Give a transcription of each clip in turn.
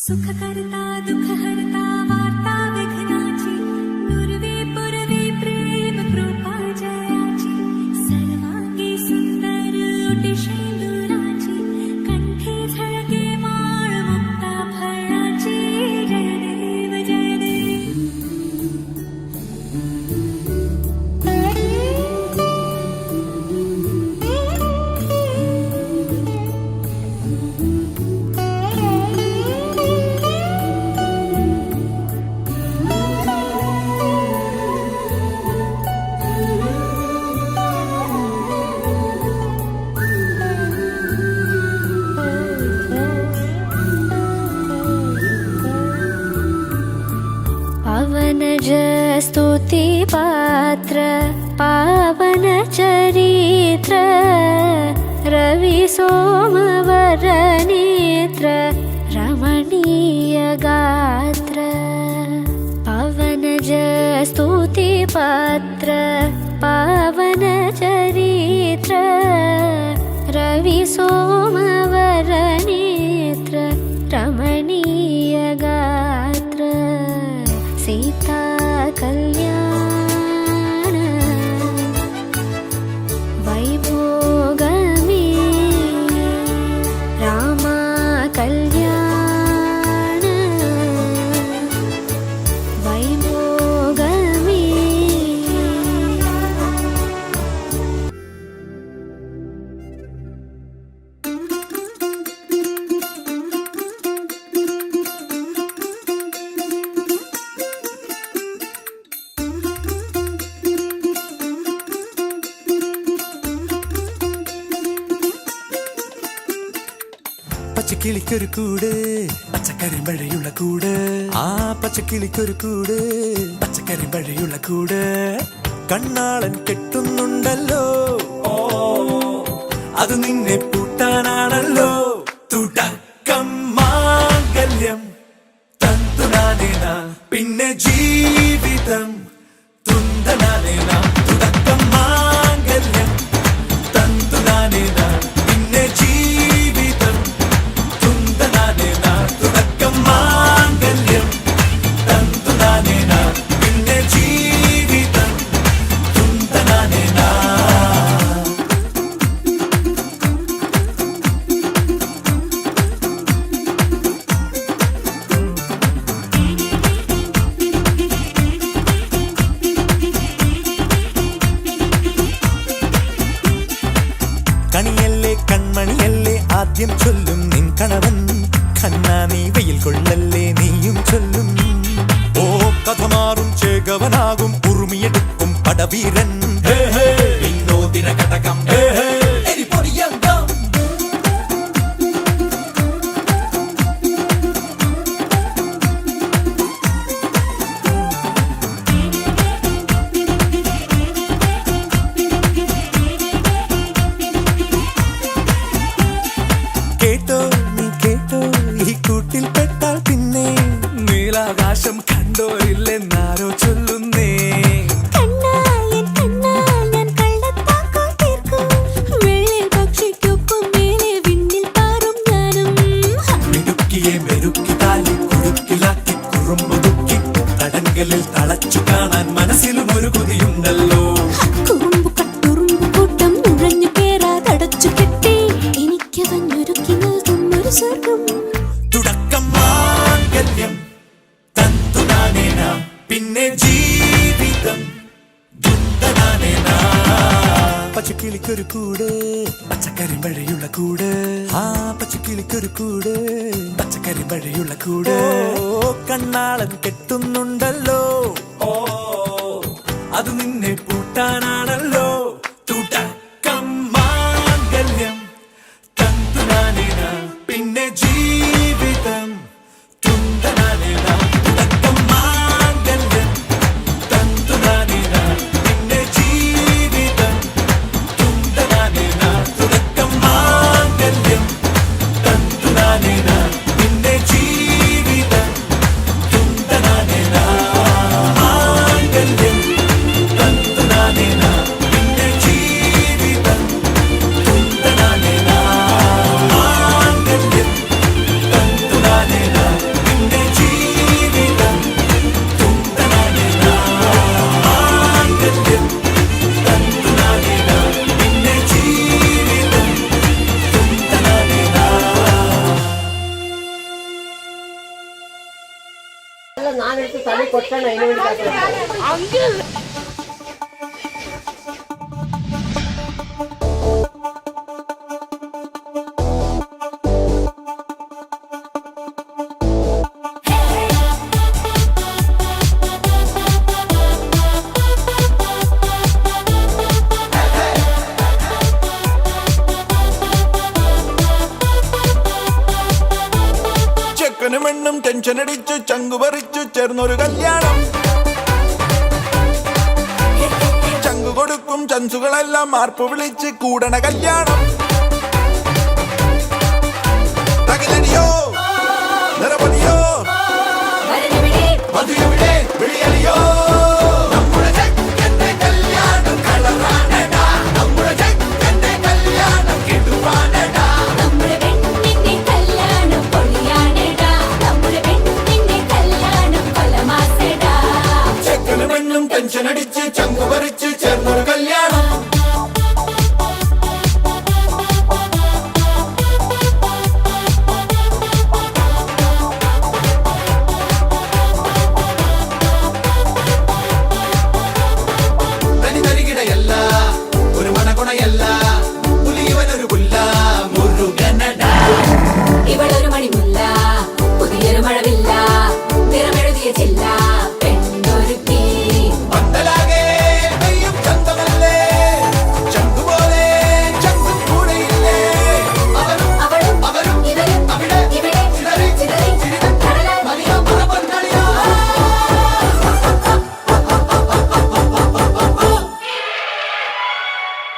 सुखकर्ता दुःखहर्ता वार्ता विघ्नाची पूर्वे पूर्वे प्रेम कृपा जयाची सर्वांगी सुंदर ओटी शेंदुराची कंठी झळके माळ मुक्ता फळाची जय देव जय देव. पवनज स्तुति पात्र पावन चरित्र रवि सोमवर नेत्र रमणीय गात्र. पवनज स्तुति पात्र पावन चरित्र रवि सोमवर नेत्र रमणीय गात्र. सीता कल्याण वैभोगमे रामा कल्याण वैभोगमे. പച്ചക്കിളിക്കൊരു കൂട് പച്ചക്കരിമ്പഴയുള്ള കൂട് ആ പച്ചക്കിളിക്കൊരു കൂട് പച്ചക്കരിമ്പഴയുള്ള കൂട് കണ്ണാളൻ കെട്ടുന്നുണ്ടല്ലോ അത് നിന്നെ പൂട്ടാനാണല്ലോ. തുടക്കം മാംഗല്യം തന്തുനാനേന പിന്നെ ജീവിതം തുന്തനാനേന. തുടക്കം മാംഗല്യം തന്തുനാനേന പിന്നെ ജീവിതം തുന്തനാനേന. തുടക്കം മാംഗല്യം തന്തുനാനേന പിന്നെ ജീവിതം തുന്തനാനേന. കണിയല്ലേ കൺമണിയല്ലേ ആദ്യം ചൊല്ലും നിൻ കണവൻ കണ്ണാ നീ വെയിൽ കൊള്ളല്ലേ നീയും ചൊല്ലും. ഓ കഥ മാറും ചേകവനാകും ഉറുമിയെടുക്കും പടവീരൻ വിനോദിന കടകം എരിപൊടിയങ്കം. കേട്ടോ നീ കേട്ടോ ഈ കൂട്ടിൽ പെട്ടാൽ പിന്നെ നീലാകാശം കണ്ടോരില്ലെന്നാരോ ചൊല്ലുന്നേ. മിടുക്കിയെ മെരുക്കി താലി കുടുക്കിലാക്കി കുറുമ്പുതുക്കി തടങ്കലിൽ തളച്ചു കാണാൻ മനസ്സിലും ഒരു കൊതിയുണ്ടല്ലോ. തുടക്കം മാംഗല്യം തന്തുനാനേന പിന്നെ ജീവിതം തുന്തനാനേന. പച്ചക്കിളിക്കൊരു കൂട് പച്ചക്കരിമ്പഴയുള്ള കൂട് ആ പച്ചക്കിളിക്കൊരു കൂട് പച്ചക്കരിമ്പഴയുള്ള കൂട് കണ്ണാളൻ കെട്ടുന്നുണ്ടല്ലോ അത് നിന്നെ പൂട്ടാനാണല്ലോ. തുടക്കം മാംഗല്യം തന്തുനാനേന പിന്നെ ജീവിതം തുന്തനാനേന. തുടക്കം മാംഗല്യം തന്തുനാനേന പിന്നെ ജീവിതം തുന്തനാനേന. തുടക്കം മാംഗല്യം തന്തുനാനേന പിന്നെ ജീവിതം തുന്തനാനേന. മാംഗല്യം തന്തുനാനേന പിന്നെ ನಾನೆടുத்து ತಲೆ ಕೊಟ್ಟಣ ಇನ್ನೊಂದು ചെക്കനും പെണ്ണും ടെൻഷൻ അടിച്ചു ചങ്കു പറിച്ചു ചേർന്നൊരു കല്യാണം. ചങ്കു കൊടുക്കും ചൻസുകളെല്ലാം മാർപ്പ് വിളിച്ച് കൂടണ കല്യാണം. തകിലടിയോ നിറപൊലിയോ മധുരവിടെ വിളിയലിയോ നമ്മുടെ ചെക്കന്റെ കല്യാണം കളറാണടാ. നമ്മുടെ ചെക്കന്റെ കല്യാണം കിടുവാണടാ. നമ്മുടെ പെണ്ണിന്റെ കല്യാണം പൊളിയാണെടാ. നമ്മുടെ പെണ്ണിന്റെ കല്യാണം കൊലമാസെടാ. ചെക്കനും പെണ്ണും ടെൻഷൻ അടിച്ച് ചങ്കു പറിച്ച് ചേർന്നൊരു കല്യാണം. തനിതരികിടയല്ല ഒരു മണകുണയല്ല പുലിയവനൊരു പുല്ല മുരുകനടാ. ഇവളൊരു മണിമുല്ല പുതിയൊരു മഴവില്ല നിറമെഴുതിയ ചില്ല പെണ്ണൊരുക്കി. പന്തലാകെ പെയ്യും ചന്തമല്ലേ ചങ്കുപോലെ ചങ്കും കൂടെയില്ലേ. അവരും അവളും അവരും ഇവരും അവിടെ ഇവിടെ ചിതറി ചിതറി ചിരിതം കടലായി മതിയോ മറപ്പന്തളിയോ.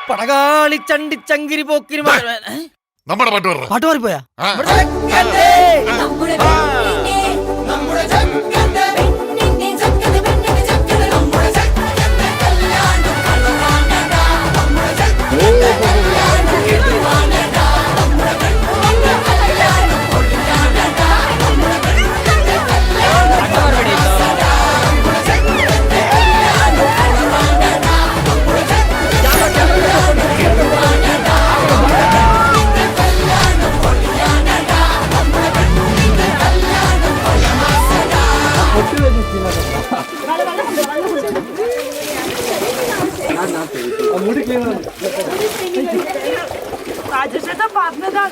പടകാളി ചണ്ടി ചങ്കിരി പോക്കിരി നമ്മുടെ പാട്ട് പറ പാട്ട് മാറിപ്പോയാ നമ്മുടെ പെണ്ണിന്റെ നമ്മുടെ ചെക്കന്റെ പെണ്ണിന്റെ ചക്കന് പെണ്ണിന്റെ ചക്കന് നമ്മുടെ ചെക്കന്റെ കല്യാണം കളറാണടാ. നമ്മുടെ ചെക്കന്റെ കല്യാണം കിടുവാണടാ. നമ്മുടെ പെണ്ണിന്റെ കല്യാണം പൊളിയാണടാ. നമ്മുടെ പെണ്ണിന്റെ കല്യാണം കളറാണടാ. നമ്മുടെ ചെക്കന്റെ കല്യാണം കളറാണടാ. നമ്മുടെ ചെക്കന്റെ കല്യാണം കിടുവാണടാ. നമ്മുടെ പെണ്ണിന്റെ കല്യാണം പൊളിയാണടാ. നമ്മുടെ പെണ്ണിന്റെ കല്യാണം കൊലമാസടാ. രാജേഷേട്ടാ പറഞ്ഞതാ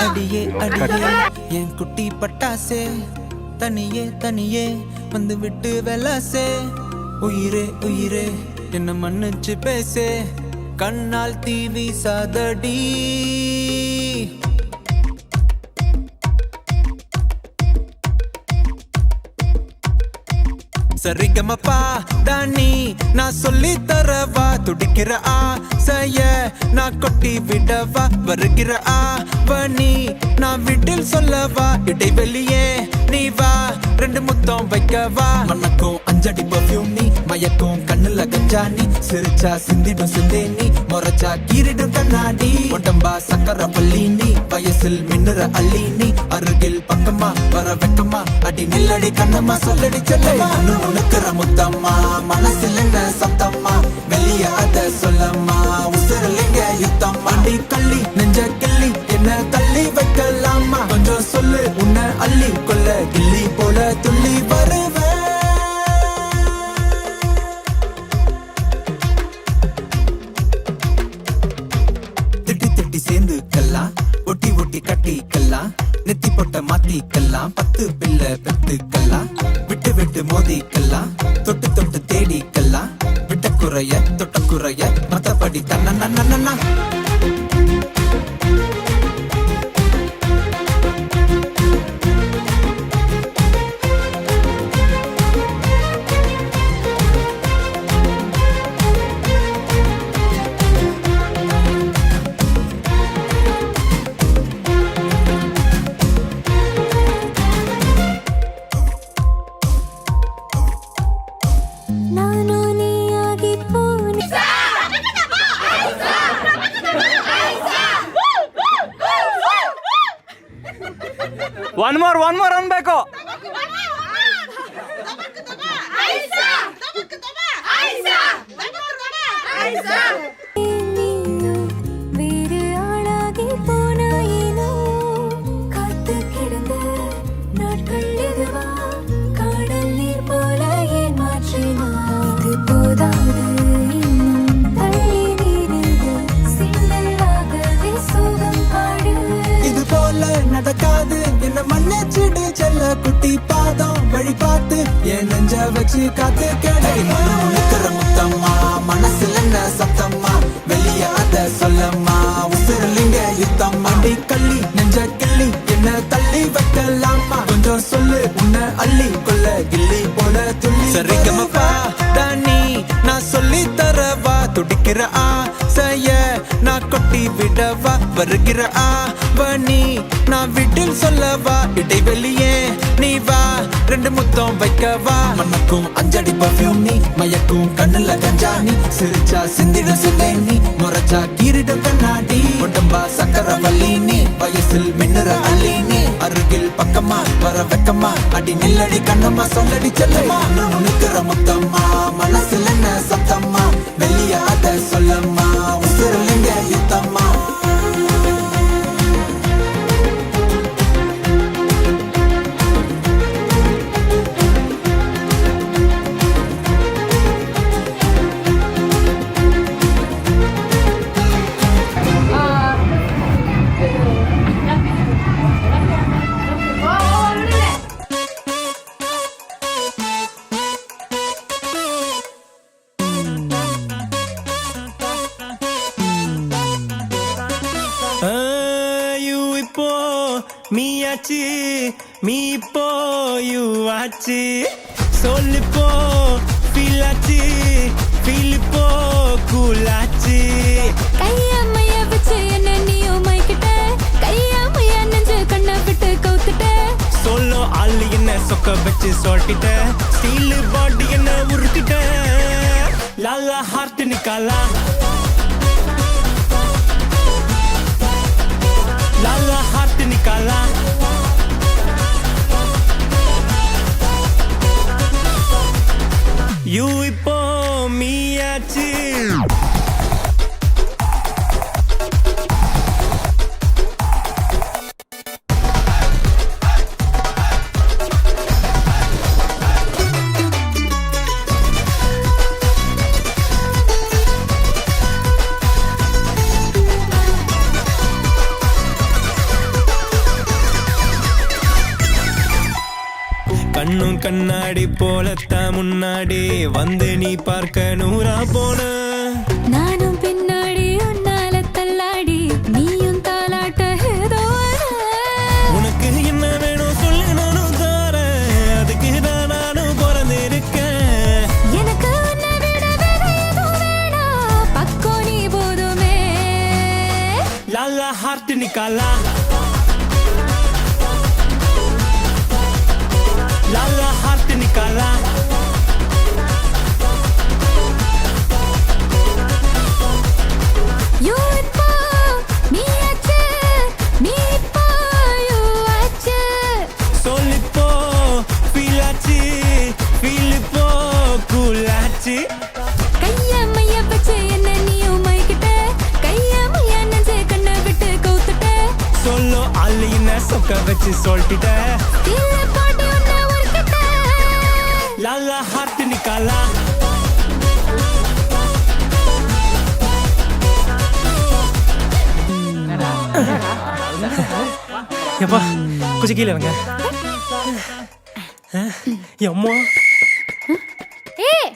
அடியே அடியே என் குட்டி பட்டாசே தனியே தனியே வந்து விட்டு வெலாசே உயிரே உயிரே என்ன மன்னிச்சு பேசே கண்ணால் தீவி சாதடி சரிகமப்பா தானி நான் சொல்லி தரவா துடிக்கிற ஆசைய நான் கொட்டி விடவா வருகிற ஆவணி நான் வீட்டில் சொல்லவா இடைவெளியே நீ வா ரெண்டு முத்தம் வைக்கவா மணக்கும் அஞ்சடி பர்ஃபியூம் நீ மயக்கும் கண்ணுல கஞ்சா நீ சிரிச்சா சிந்திடும் சிந்தே நீ முறைச்சா கீரிடும் கண்ணாடி உடம்பா சக்கர பள்ளி நீ வயசில் மின்னுற அள்ளி நீ அருகில் பக்கமா வர வெக்கமா அடி நில்லடி கண்ணம்மா சொல்லடி செல்லமா உனக்குற முத்தம்மா மனசில் என்ன சத்தம்மா வெளிய அத சொல்லம்மா உசுரலிங்க யுத்தம் அடி கள்ளி நெஞ்ச கிள்ளி என்ன தள்ளி வைக்கலாமா கொஞ்சம் சொல்லு உன்னை அள்ளி கொள்ள கிள்ளி போல துள்ளி வருவேன் திட்டி திட்டி சேர்ந்துக்கலாம் ஒட்டி ஒட்டி கட்டிக்கலாம் நெத்தி பொட்ட மாத்திக்கலாம் 10 பிள்ளை பெத்துக்கலாம் விட்டு விட்டு மோதிக்கலாம் தொட்டு தொட்டு தேடிக்கலாம் விட்ட குறைய தொட்ட குறைய மத்தபடி தன்னா ಒನ್ ಮೋರ್ ಅನ್ಬೇಕು. வேறு ஆளாகி போனாயினோ காத்து கிடந்த நாட்கள் இதுவா காடல் நீர் போல ஏன் மாற்றினா இது போதாது இன்னும் தள்ளி நீரிது சிந்தலாகவே சோகம் பாடு இது போல நடக்காது என்ன மன்னிச்சிடு செல்ல குட்டி பாதம் வழி பார்த்து என் நெஞ்ச வச்சு காத்து கேடை முழுக்கிற முத்தம்மா மனசுல என்ன சத்தம்மா வெளிய அத சொல்லம்மா உசுரலிங்க யுத்தம் அடி கள்ளி நெஞ்ச கிள்ளி என்ன தள்ளி வைக்கலாமா கொஞ்சம் சொல்லு உன்னை அள்ளி கொள்ள கிள்ளி போல துள்ளி சரிகமப்பா தானி நான் சொல்லி தரவா துடிக்கிற ஆசைய நான் கொட்டி விடவா வருகிற ஆவணி நான் வீட்டில் சொல்லவா இடைவெளியே நீ வா ரெண்டு முத்தம் வைக்கவா மண்ணுக்கும் அஞ்சடி பர்ஃபியூம் நீ மயக்கும் கண்ணுல கஞ்சா நீ சிரிச்சா சிந்திட சிந்தை நீ முறைச்சா கீரிடும் கண்ணாடி உடம்பா சக்கர வள்ளி நீ வயசில் மின்னுற அள்ளி நீ அருகில் பக்கமா வர வெக்கமா அடி நில்லடி கண்ணம்மா சொல்லடி செல்லம்மா நுணுக்கிற முத்தம்மா மனசுல என்ன சத்தம்மா வெளிய அத சொல்லம்மா உசுரலிங்க யுத்தம்மா இப்போ மீயாச்சு மீ இப்போ யூ ஆச்சு சொல்லிப்போ ஃபீல் ஆச்சு ஃபீல் இப்போ கூல் ஆச்சு கையம்மைய வச்சு என்ன நீயும் மைக்கிட்ட கையம்மைய நெஞ்சு கண்ணை விட்டு கவுத்துட்ட சொல்லோ ஆளு என்ன சொக்க வச்சு சொல்லிட்ட ஸ்டீல் பாடி என்ன உருட்டிட்ட லாலா ஹார்ட் நிக்காலா லாலா ஹார்ட் நிக்காலா யூ இப்போ மீயாச்சு கண்ணும் கண்ணாடி போலத்தான் முன்னாடி வந்து நீ பார்க்க நூறா போன நானும் பின்னாடி உன்னால தள்ளாடி நீயும் தாலாட்ட ஏதோ உனக்கு என்ன வேணும் சொல்லு நானும் தரேன் அதுக்கு தான் நானும் பிறந்திருக்கேன் எனக்கு உன்னை விட வேற எதுவும் வேணாம் பக்கம் நீ போதுமே லாலா ஹார்ட் நிக்காலா லாலா ஹார்ட் நிக்காலா யூ இப்போ நீ ஆச்சு நீ இப்போ யூ ஆச்சு சொல்லிப்போ ஃபீல் ஆச்சு ஃபீல் இப்போ கூல் ஆச்சு கையம்மைய வச்சு என்ன நீயும் மைக்கிட்ட கையம்மைய நெஞ்சு கண்ணை விட்டு கவுத்துட்ட சொல்லோ ஆளு என்ன சொக்க வச்சு சொல்லிட்ட இல்ல பாட்டி உன்னை உருக்கிட்ட லாலா ஹார்ட் நிக்காலா எப்பா கொஞ்சம் கீழே இருங்க அம்மா ஏய்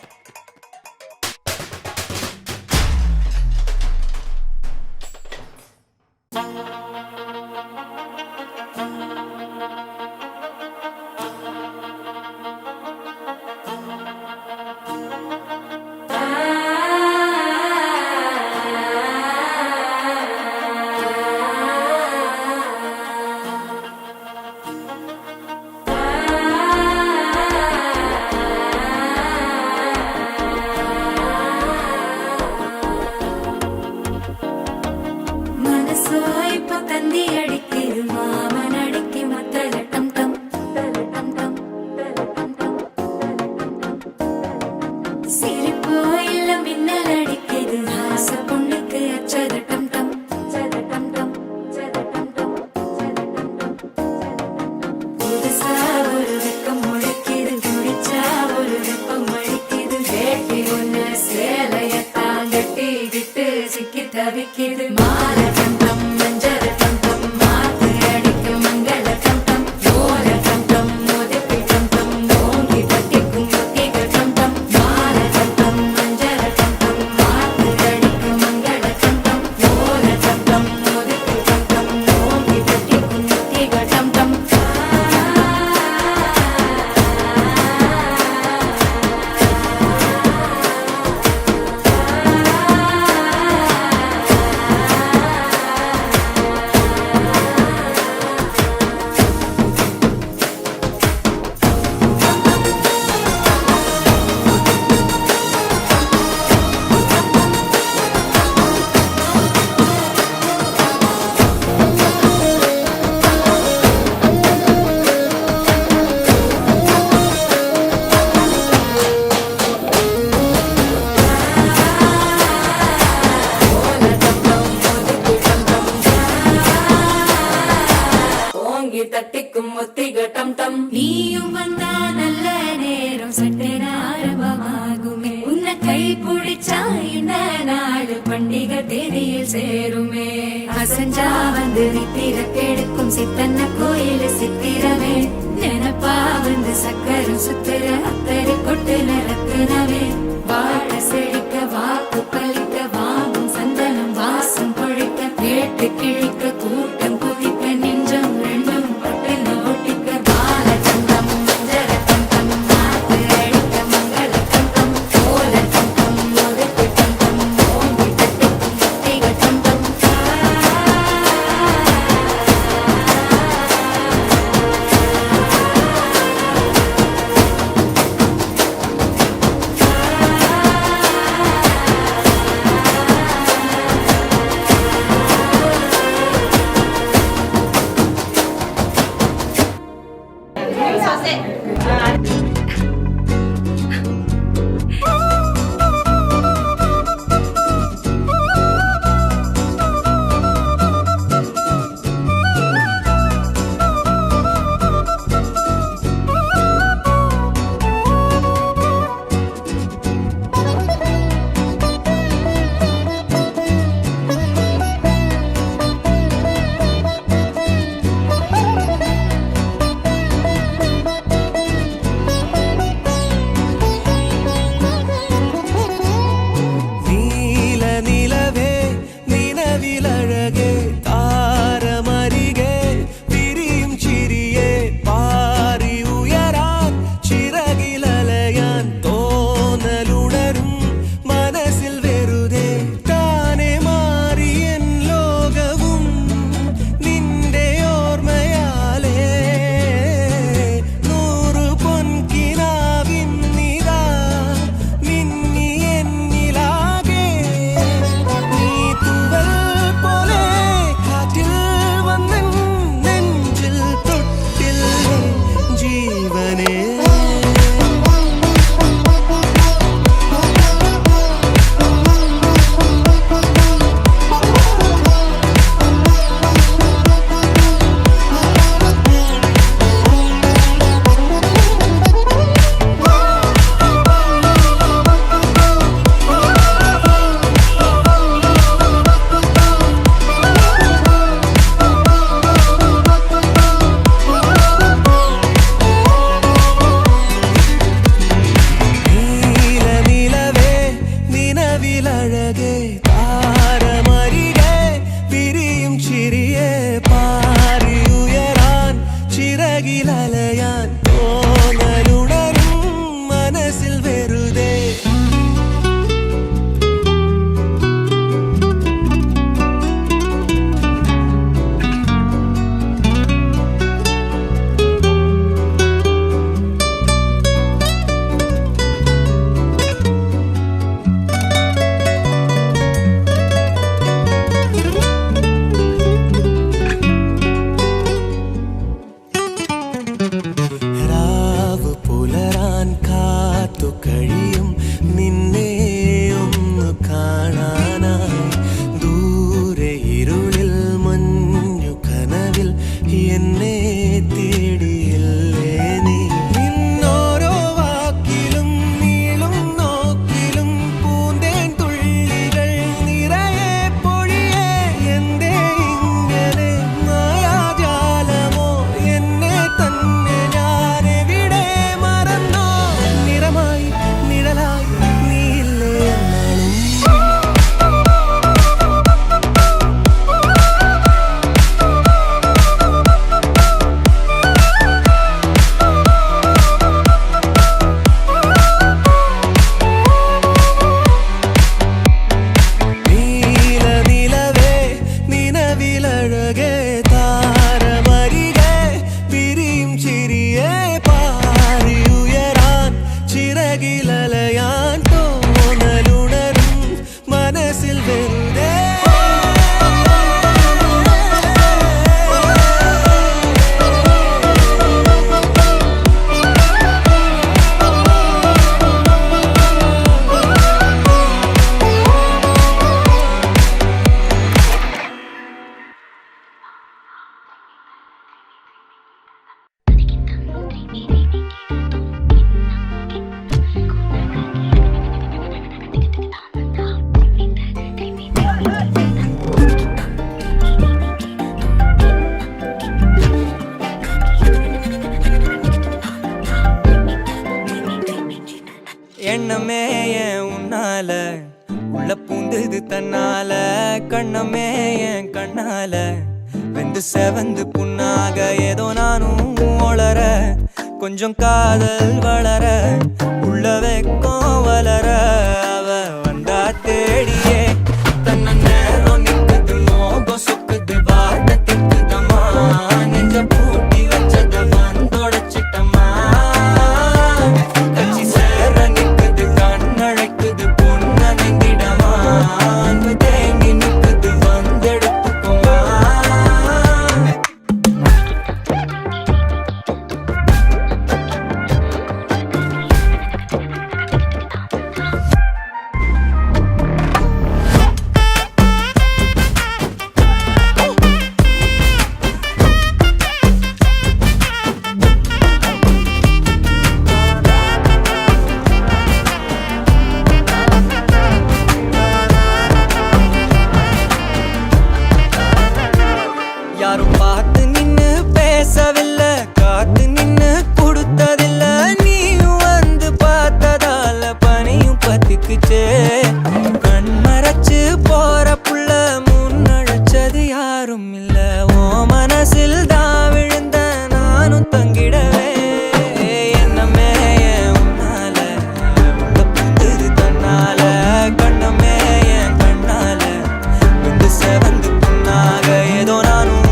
தவிக்குது மால டம் டம் மஞ்சர டம் டம் மாத்து அடிக்க மங்கள டம் டம் ஓல டம் டம் மோதிப்பி டம் டம் ஓங்கி தட்டிக்கும் ஒத்திக டம் டம் மால டம் டம் மஞ்சர டம் டம் மாத்து அடிக்க மங்கள டம் டம் ஓல டம் டம் மோதிப்பி டம் டம் ஓங்கி தட்டிக்கும் ஒத்திக டம் டம் ஓங்கி தட்டிக்கும் ஒத்திக டம் டம் நீயும் வந்தா நல்ல நேரம் சட்டென ஆரம்பமாகுமே உன்னை கை பிடிச்சா இந்த நாடு பண்டிகை தேதியில் சேருமே அசஞ்சா வந்து நித்திர கெடுக்கும் சித்தன்ன கோயில் சித்திரமே நினப்பா வந்து சக்கரம் சுத்துற அத்தரை கொட்டு நிறத்துனவே வாழ செழிக்க வாக்கு பலிக்க வாங்கும் சந்தனம் வாசம் பொழிக்க கேட்டு கிழிக்க கூட்டம் குதிக்க நெஞ்சம் ரெண்டும் பட்டுன்னு ஒட்டிக்க பால சந்தம் மஞ்சர தந்தம் மாத்து அடிக்க மங்கள தந்தம் ஓல தந்தம் ஒதுக்கு தந்தம் ஓங்கி தட்டிக்கும் ஒத்திக தந்தம் நீல நிலவே நினவிலழகே தாரமரிகே விரியும் சிறியே பாரி உயரான் சிறகிலலையான் தோனலுடரும் மனசில் வெறுதே தானே மாறி என் லோகവും നിന്റെ ഓർമ്മയാലേ നൂറു പൊൻകിനാവിൻ നിതാ മിന്നി എന്നിലാകെ നീ തൂവൽ പോലെ കാറ്റിൽ വന്നെൻ നെഞ്ചിൽ തൊട്ടില്ലേ ജീവനേ നീല നിലവേ നിനവിലഴകേ താരമരികേ വിരിയും ചിരിയെ പാറി ഉയരാൻ ചിറകിലലയാൻ തോന്നലുണരും മനസ്സിൽ വെറുതേ രാവ് പുലരാൻ കാത്തു കഴിയും നിന്നെ ഒന്നു കാണാനായി ദൂരെ ഇരുളിൽ മഞ്ഞു കനവിൽ എന്നെ തേടിയില്ലേ നീ നിന്നോരോ വാക്കിലും നീളും നോക്കിലും പൂന്തേൻ തുള്ളികൾ നിറയെ പൊഴിയും எண்ணமே ஏன் உன்னால உள்ள பூந்தது தன்னால கண்ணமே என் கண்ணால வெந்து செவந்து புண்ணாக ஏதோ நானும் ஒளர கொஞ்சம் காதல் வளர உள்ள வெக்கம் வளர அவ வந்தா தேடியே தன்ன நேரம் நிக்குது மோகம் சொக்குது வார்த்தை திக்குதம்மா நெஞ்ச பூட்டி வச்சத வந்தொடச்சிட்டம்மா கட்சி சேர நிக்குது கண்ணழைக்குது பொண்ண நெங்கிடமா அன்பு தேங்கி நிக்குது வந்தெடுத்துக்குமா யாரும் பார்த்து நின்னு பேசவில்லை காத்து நின்னு கொடுத்ததில்ல நீயும் வந்து பார்த்ததால பனியும் பத்திக்குச்சே கண் மறைச்சு போற புள்ள முன்னழைச்சது யாரும் இல்ல ஓ மனசில் தான் விழுந்த நானும் தங்கிடவே என்னமே என் உன்னால உள்ள புந்தது தன்னால கண்ணமே என் கண்ணால வந்து செவந்து புண்ணாக ஏதோ நானும்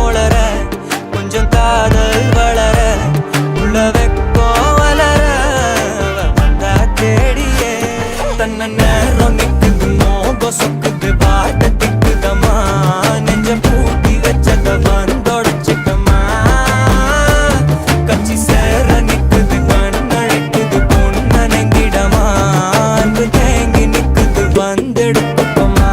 ஒளர கொஞ்சம் காதல் வளர உள்ள வெக்கம் வளர அவ வந்தா தேடியே தன்ன நேரம் நிக்குது மோகம் சொக்குது வார்த்தை திக்குதம்மா நெஞ்ச பூட்டி வச்சத வந்தொடச்சிட்டம்மா கட்சி சேர நிக்குது கண்ணழைக்குது பொண்ண நெங்கிடமா அன்பு தேங்கி நிக்குது வந்தெடுத்துக்கமா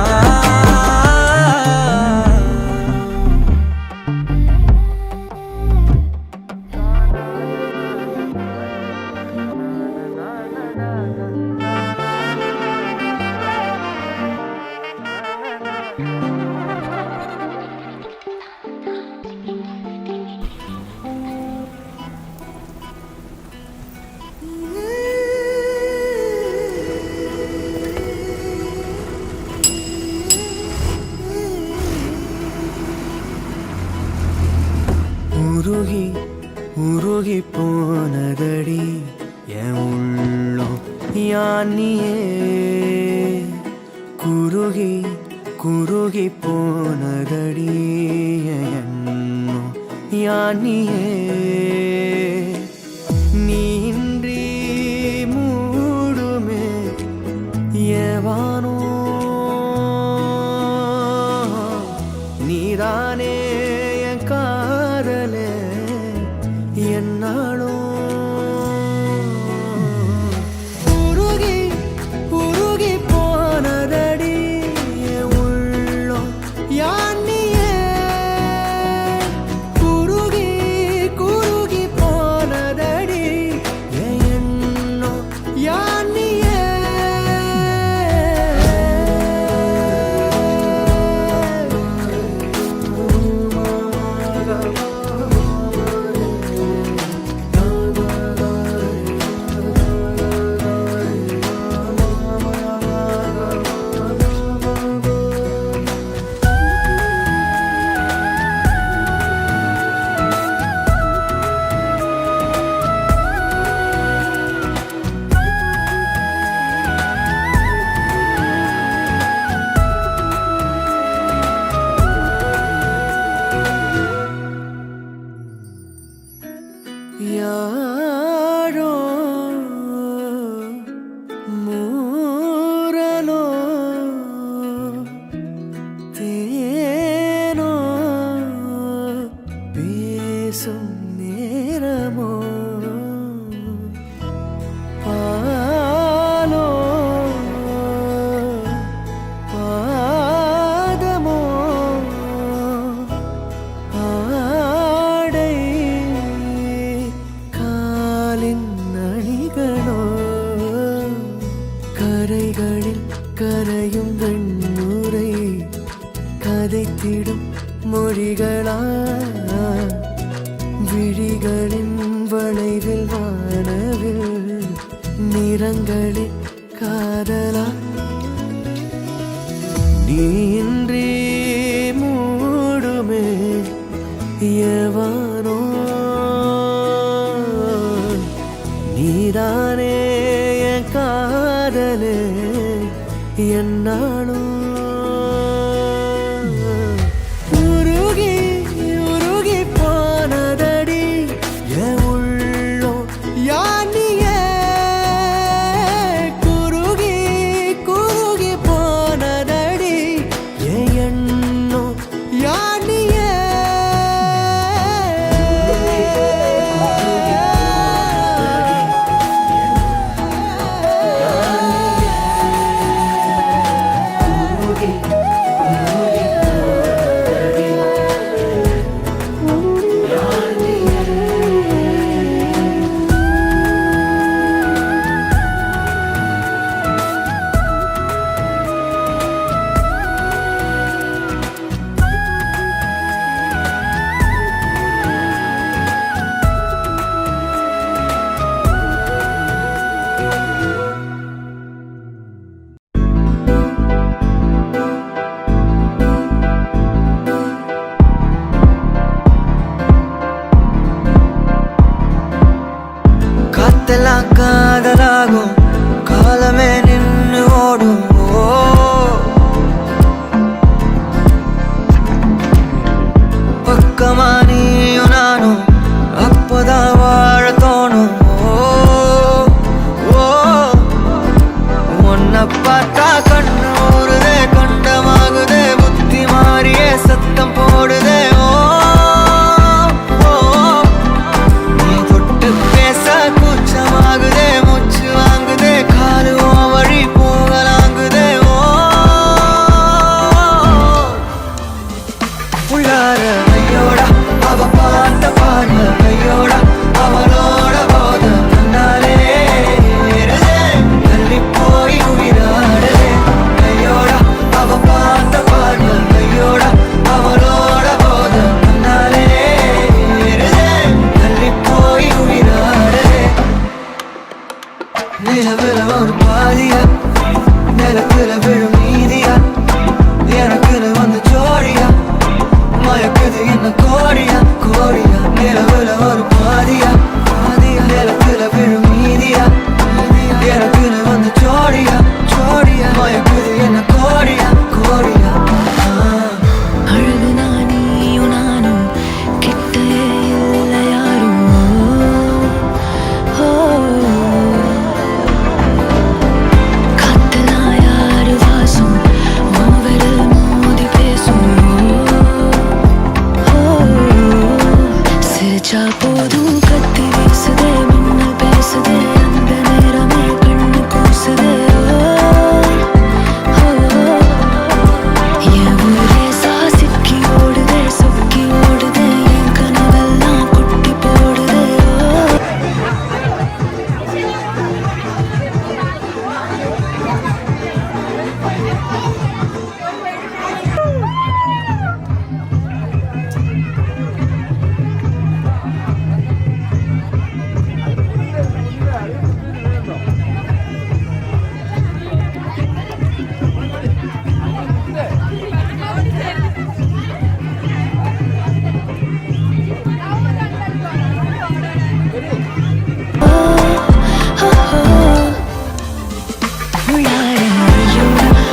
உருகி உருகி போனதடி என் உள்ளம் யானியே குருகி குருகி போனதடி என் எண்ணம் யானியே நீன்றி மூடுமே ஏவானோ நீதானே என் காதலே என்னாலும் உருகி உருகி போனதடி என் உள்ளம் யானியே குருகி குருகி போனதடி என் எண்ணம் யானியே யாரோ மூரலோ தேனோ பேசும் நேரமோ பாலோ பாதமோ ஆடை காலின் அணிகளோ கரைகளில் கரையும் வெண்ணுரை கதைத்திடும் மொழிகளா விழிகளின் வளைவில் வானவில் நிறங்களே காதலா நீ இன்றி மூடுமே எவனோ நீதானே என் காதலே என்னாலும் உருகி உருகி போனதடி என் உள்ளோ யானியே குருகி குருகி போனதடி என் எண்ணோ யானியே காத்தெல்லாம் காதலாகும் காலமே நின்று ஓடும் பக்கமா நீயும் நானும் அப்போதான் வாழ தோணும் உன்னை பார்த்தா கண்ணு ஊறுதே கண்டமாகுதே புத்தி மாறியே சத்தம் போடுதே நீ தொட்டு பேச கூச்சமாகுதே மூச்சு வாங்குதே காலு வழி போகலாங்குதே உள்ளார ஐயோடா அவ பார்த்த பார்வை ஐயோடா அவளோட போத கண்ணாலே தள்ளி போய் உயிராடுதே ஐயோடா அவ பார்த்த பார்வை ஐயோடா அவளோட போத கண்ணாலே தள்ளி போய் உயிராடுதே நிலவுல ஒரு பாதிய நிலத்துல விழும்